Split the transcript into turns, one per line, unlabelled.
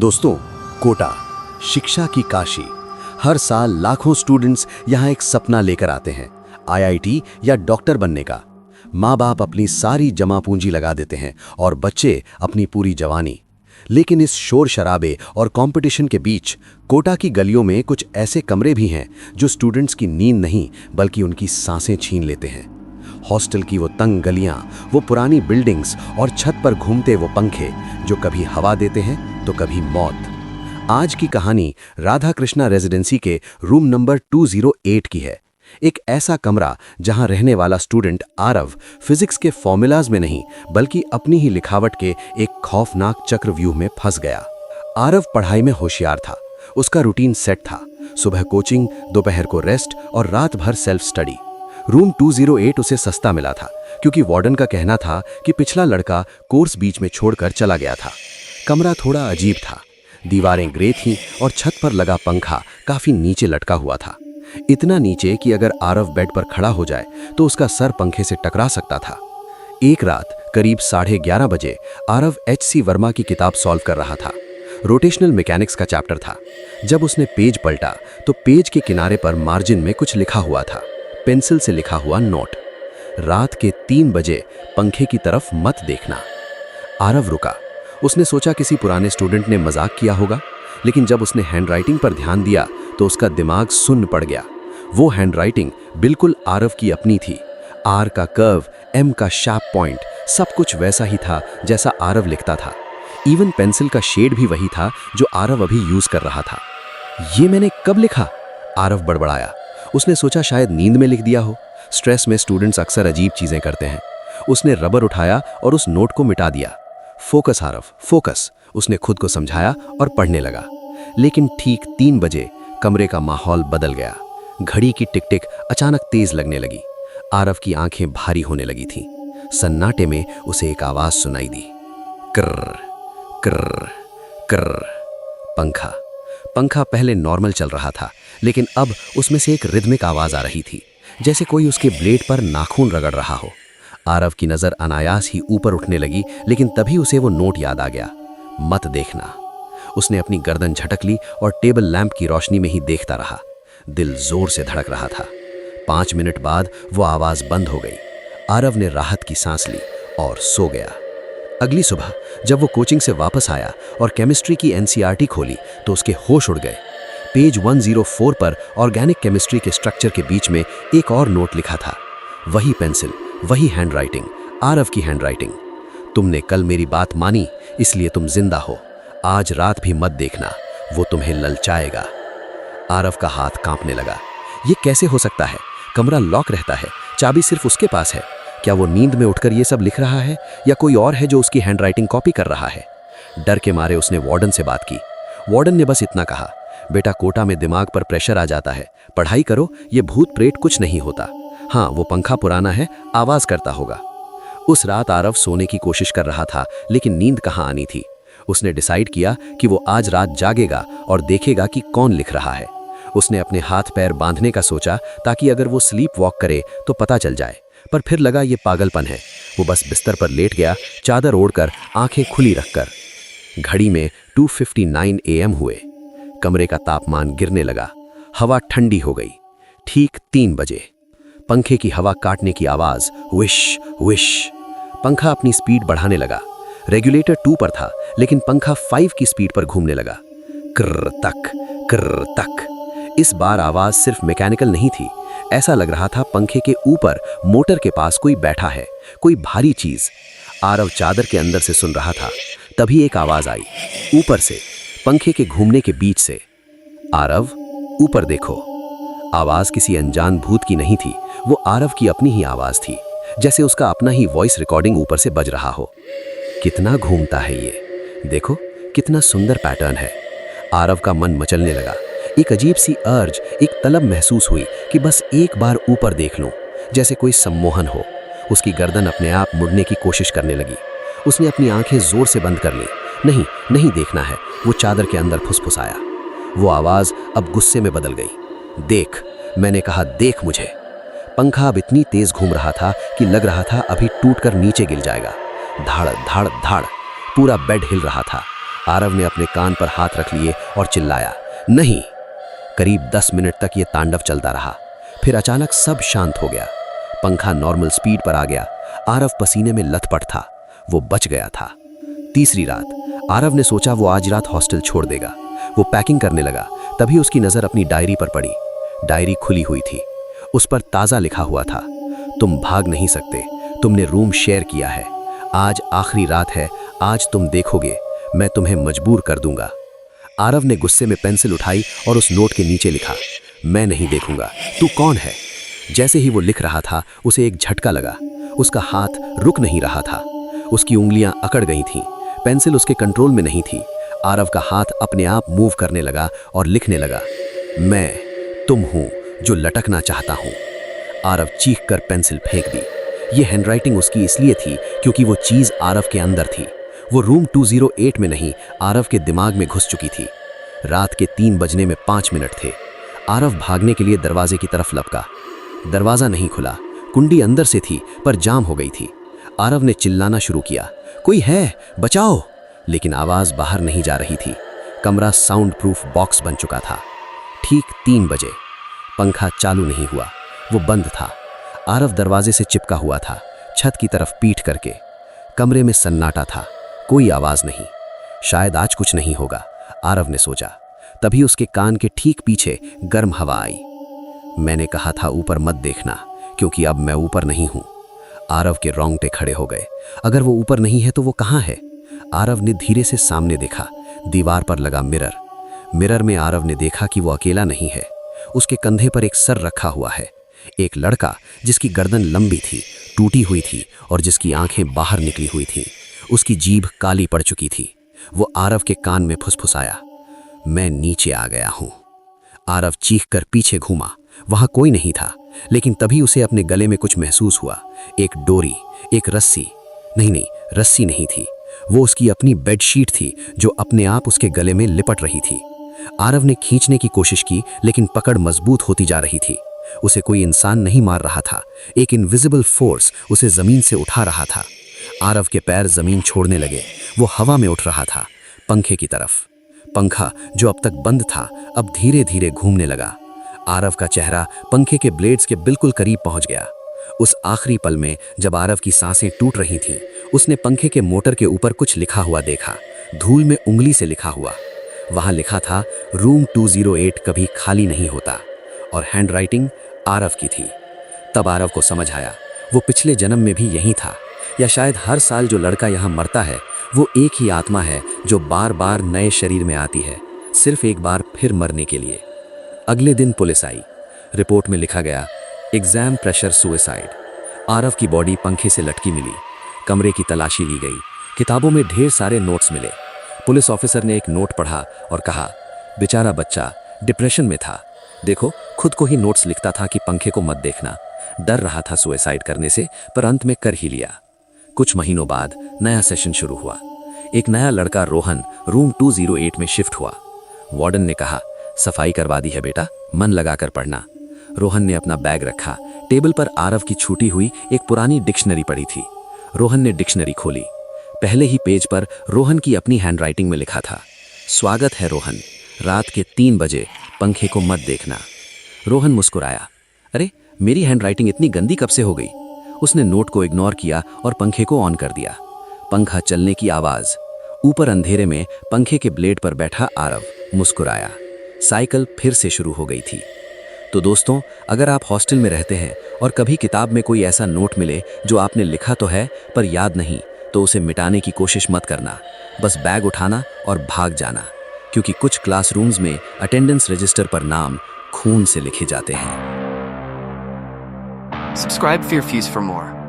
दोस्तों, कोटा शिक्षा की काशी। हर साल लाखों स्टूडेंट्स यहाँ एक सपना लेकर आते हैं, आईआईटी या डॉक्टर बनने का। माँ बाप अपनी सारी जमा पूंजी लगा देते हैं और बच्चे अपनी पूरी जवानी। लेकिन इस शोर शराबे और कंपटीशन के बीच कोटा की गलियों में कुछ ऐसे कमरे भी हैं जो स्टूडेंट्स की नींद नहीं बल्कि उनकी सांसें छीन लेते हैं। हॉस्टल की वो तंग गलियां, वो पुरानी बिल्डिंग्स और छत पर घूमते वो पंखे जो कभी हवा देते हैं तो कभी मौत। आज की कहानी राधा कृष्णा रेजिडेंसी के रूम नंबर 208 की है। एक ऐसा कमरा जहां रहने वाला स्टूडेंट आरव फिजिक्स के फॉर्मूलाज में नहीं बल्कि अपनी ही लिखावट के एक खौफनाक चक्रव्यूह में फंस गया। आरव पढ़ाई में होशियार था, उसका रूटीन सेट था। सुबह कोचिंग, दोपहर को रेस्ट और रात भर सेल्फ स्टडी। रूम 208 उसे सस्ता मिला था क्योंकि वार्डन का कहना था कि पिछला लड़का कोर्स बीच में छोड़कर चला गया था। कमरा थोड़ा अजीब था, दीवारें ग्रे थीं और छत पर लगा पंखा काफी नीचे लटका हुआ था। इतना नीचे कि अगर आरव बेड पर खड़ा हो जाए तो उसका सर पंखे से टकरा सकता था। एक रात करीब 11:30 बजे आरव H.C. वर्मा की किताब सॉल्व कर रहा था। रोटेशनल मैकेनिक्स का चैप्टर था। जब उसने पेज पलटा तो पेज के किनारे पर मार्जिन में कुछ लिखा हुआ था, पेंसिल से लिखा हुआ नोट। रात के 3 बजे पंखे की तरफ मत देखना। आरव रुका। उसने सोचा किसी पुराने स्टूडेंट ने मजाक किया होगा, लेकिन जब उसने हैंडराइटिंग पर ध्यान दिया तो उसका दिमाग सुन्न पड़ गया। वो हैंडराइटिंग बिल्कुल आरव की अपनी थी। आर का कर्व, एम का शार्प पॉइंट, सब कुछ वैसा ही था जैसा आरव लिखता था। इवन पेंसिल का शेड भी वही था जो आरव अभी यूज कर रहा था। ये मैंने कब लिखा? आरव बड़बड़ाया। उसने सोचा शायद नींद में लिख दिया हो। स्ट्रेस में स्टूडेंट्स अक्सर अजीब चीजें करते हैं। उसने रबर उठाया और उस नोट को मिटा दिया। फोकस आरव, फोकस, उसने खुद को समझाया और पढ़ने लगा। लेकिन ठीक 3 बजे कमरे का माहौल बदल गया। घड़ी की टिक टिक अचानक तेज लगने लगी। आरव की आंखें भारी होने लगी थीं। सन्नाटे में उसे एक आवाज सुनाई दी, कर्र कर्र कर्र। पंखा पहले नॉर्मल चल रहा था, लेकिन अब उसमें से एक रिदमिक आवाज आ रही थी, जैसे कोई उसके ब्लेड पर नाखून रगड़ रहा हो। आरव की नजर अनायास ही ऊपर उठने लगी, लेकिन तभी उसे वो नोट याद आ गया, मत देखना। उसने अपनी गर्दन झटक ली और टेबल लैंप की रोशनी में ही देखता रहा। दिल जोर से धड़क रहा था। 5 मिनट बाद वो आवाज बंद हो गई। आरव ने राहत की सांस ली और सो गया। अगली सुबह जब वो कोचिंग से वापस आया और केमिस्ट्री की एनसीईआरटी खोली तो उसके होश उड़ गए। पेज 104 पर ऑर्गेनिक केमिस्ट्री के स्ट्रक्चर के बीच में एक और नोट लिखा था। वही पेंसिल, वही हैंडराइटिंग, आरव की हैंडराइटिंग। तुमने कल मेरी बात मानी, इसलिए तुम जिंदा हो। आज रात भी मत देखना, वो तुम्हें ललचाएगा। आरव का हाथ कांपने लगा। ये कैसे हो सकता है? कमरा लॉक रहता है, चाबी सिर्फ उसके पास है। क्या वो नींद में उठकर ये सब लिख रहा है या कोई और है जो उसकी हैंडराइटिंग कॉपी कर रहा है? डर के मारे उसने वार्डन से बात की। वार्डन ने बस इतना कहा, बेटा कोटा में दिमाग पर प्रेशर आ जाता है, पढ़ाई करो, ये भूत प्रेत कुछ नहीं होता। हाँ, वो पंखा पुराना है, आवाज करता होगा। उस रात आरव सोने की कोशिश कर रहा था, लेकिन नींद कहाँ आनी थी। उसने डिसाइड किया कि वो आज रात जागेगा और देखेगा कि कौन लिख रहा है। उसने अपने हाथ पैर बांधने का सोचा ताकि अगर वो स्लीप वॉक करे तो पता चल जाए, पर फिर लगा ये पागलपन है। वो बस बिस्तर पर लेट गया, चादर ओढ़कर, आंखें खुली रखकर। घड़ी में 2:59 AM हुए। कमरे का तापमान गिरने लगा, हवा ठंडी हो गई। ठीक 3 बजे पंखे की हवा काटने की आवाज, विश विश। पंखा अपनी स्पीड बढ़ाने लगा। रेगुलेटर 2 पर था, लेकिन पंखा 5 की स्पीड पर घूमने लगा। कर्र तक, कर्र तक। इस बार आवाज सिर्फ मैकेनिकल नहीं थी। ऐसा लग रहा था पंखे के ऊपर मोटर के पास कोई बैठा है, कोई भारी चीज। आरव चादर के अंदर से सुन रहा था। तभी एक आवाज आई, ऊपर से, पंखे के घूमने के बीच से। आरव, ऊपर देखो। आवाज किसी अनजान भूत की नहीं थी, वो आरव की अपनी ही आवाज थी, जैसे उसका अपना ही वॉइस रिकॉर्डिंग ऊपर से बज रहा हो। कितना घूमता है ये, देखो कितना सुंदर पैटर्न है। आरव का मन मचलने लगा। एक अजीब सी अर्ज, एक तलब महसूस हुई कि बस एक बार ऊपर देख लूं, जैसे कोई सम्मोहन हो। उसकी गर्दन अपने आप मुड़ने की कोशिश करने लगी। उसने अपनी आंखें जोर से बंद कर ली। नहीं, नहीं देखना है, वो चादर के अंदर फुसफुसाया। वो आवाज अब गुस्से में बदल गई। देख, मैंने कहा देख मुझे। पंखा अब इतनी तेज घूम रहा था कि लग रहा था अभी टूटकर नीचे गिर जाएगा। धाड़ धाड़ धाड़, पूरा बेड हिल रहा था। आरव ने अपने कान पर हाथ रख लिए और चिल्लाया, नहीं। करीब 10 मिनट तक ये तांडव चलता रहा। फिर अचानक सब शांत हो गया। पंखा नॉर्मल स्पीड पर आ गया। आरव पसीने में लथपथ था। वो बच गया था। तीसरी रात आरव ने सोचा वो आज रात हॉस्टल छोड़ देगा। वो पैकिंग करने लगा, तभी उसकी नज़र अपनी डायरी पर पड़ी। डायरी खुली हुई थी। उस पर ताज़ा लिखा हुआ था, तुम भाग नहीं सकते, तुमने रूम शेयर किया है, आज आखिरी रात है, आज तुम देखोगे, मैं तुम्हें मजबूर कर दूंगा। आरव ने गुस्से में पेंसिल उठाई और उस नोट के नीचे लिखा, मैं नहीं देखूंगा, तू कौन है। जैसे ही वो लिख रहा था उसे एक झटका लगा। उसका हाथ रुक नहीं रहा था। उसकी उंगलियां अकड़ गई थीं। पेंसिल उसके कंट्रोल में नहीं थी। आरव का हाथ अपने आप मूव करने लगा और लिखने लगा, मैं तुम हूं जो लटकना चाहता हूं। आरव चीख कर पेंसिल फेंक दी। ये हैंडराइटिंग उसकी इसलिए थी क्योंकि वो चीज़ आरव के अंदर थी। वो रूम 208 में नहीं, आरव के दिमाग में घुस चुकी थी। रात के 3 बजने में 5 मिनट थे। आरव भागने के लिए दरवाजे की तरफ लपका। दरवाज़ा नहीं खुला। कुंडी अंदर से थी पर जाम हो गई थी। आरव ने चिल्लाना शुरू किया, कोई है, बचाओ, लेकिन आवाज़ बाहर नहीं जा रही थी। कमरा साउंड प्रूफ बॉक्स बन चुका था। ठीक 3 बजे। पंखा चालू नहीं हुआ, वो बंद था। आरव दरवाजे से चिपका हुआ था, छत की तरफ पीठ करके। कमरे में सन्नाटा था, कोई आवाज़ नहीं। शायद आज कुछ नहीं होगा, आरव ने सोचा। तभी उसके कान के ठीक पीछे गर्म हवा आई। मैंने कहा था ऊपर मत देखना, क्योंकि अब मैं ऊपर नहीं हूं। आरव के रोंगटे खड़े हो गए। अगर वो ऊपर नहीं है तो वो कहाँ है? आरव ने धीरे से सामने देखा। दीवार पर लगा मिरर। मिरर में आरव ने देखा कि वो अकेला नहीं है। उसके कंधे पर एक सर रखा हुआ है। एक लड़का जिसकी गर्दन लंबी थी, टूटी हुई थी और जिसकी आंखें बाहर निकली हुई थीं। उसकी जीभ काली पड़ चुकी थी। वो आरव के कान में फुसफुसाया, मैं नीचे आ गया हूं। आरव चीखकर पीछे घूमा। वहां कोई नहीं था, लेकिन तभी उसे अपने गले में कुछ महसूस हुआ। एक डोरी, एक रस्सी। नहीं, रस्सी नहीं थी। वो उसकी अपनी बेडशीट थी जो अपने आप उसके गले में लिपट रही थी। आरव ने खींचने की कोशिश की, लेकिन पकड़ मजबूत होती जा रही थी। उसे कोई इंसान नहीं मार रहा था। एक इनविजिबल फोर्स उसे जमीन से उठा रहा था। आरव के पैर जमीन छोड़ने लगे। वो हवा में उठ रहा था, पंखे की तरफ। पंखा जो अब तक बंद था, अब धीरे धीरे घूमने लगा। आरव का चेहरा पंखे के ब्लेड्स के बिल्कुल करीब पहुंच गया। उस आखिरी पल में जब आरव की सांसें टूट रही थीं, उसने पंखे के मोटर के ऊपर कुछ लिखा हुआ देखा, धूल में उंगली से लिखा हुआ। वहां लिखा था, रूम 208 कभी खाली नहीं होता, और हैंडराइटिंग आरव की थी। तब आरव को समझ आया, वो पिछले जन्म में भी यहीं था, या शायद हर साल जो लड़का यहाँ मरता है वो एक ही आत्मा है जो बार बार नए शरीर में आती है, सिर्फ एक बार फिर मरने के लिए। अगले दिन पुलिस आई। रिपोर्ट में लिखा गया, एग्जाम प्रेशर सुसाइड। आरव की बॉडी पंखे से लटकी मिली। कमरे की तलाशी ली गई। किताबों में ढेर सारे नोट्स मिले। पुलिस ऑफिसर ने एक नोट पढ़ा और कहा, बेचारा बच्चा डिप्रेशन में था, देखो खुद को ही नोट्स लिखता था कि पंखे को मत देखना। डर रहा था सुसाइड करने से, पर अंत में कर ही लिया। कुछ महीनों बाद नया सेशन शुरू हुआ। एक नया लड़का रोहन रूम 208 में शिफ्ट हुआ। वार्डन ने कहा, सफाई करवा दी है बेटा, मन लगाकर पढ़ना। रोहन ने अपना बैग रखा। टेबल पर आरव की छूटी हुई एक पुरानी डिक्शनरी पड़ी थी। रोहन ने डिक्शनरी खोली। पहले ही पेज पर रोहन की अपनी हैंडराइटिंग में लिखा था, स्वागत है रोहन, रात के 3 बजे पंखे को मत देखना। रोहन मुस्कुराया, अरे मेरी हैंडराइटिंग इतनी गंदी कब से हो गई? उसने नोट को इग्नोर किया और पंखे को ऑन कर दिया। पंखा चलने की आवाज। ऊपर अंधेरे में पंखे के ब्लेड पर बैठा आरव मुस्कुराया। साइकिल फिर से शुरू हो गई थी। तो दोस्तों, अगर आप हॉस्टल में रहते हैं और कभी किताब में कोई ऐसा नोट मिले जो आपने लिखा तो है पर याद नहीं, तो उसे मिटाने की कोशिश मत करना। बस बैग उठाना और भाग जाना, क्योंकि कुछ क्लासरूम्स में अटेंडेंस रजिस्टर पर नाम खून से लिखे जाते हैं।
Subscribe Fear Fuse for more.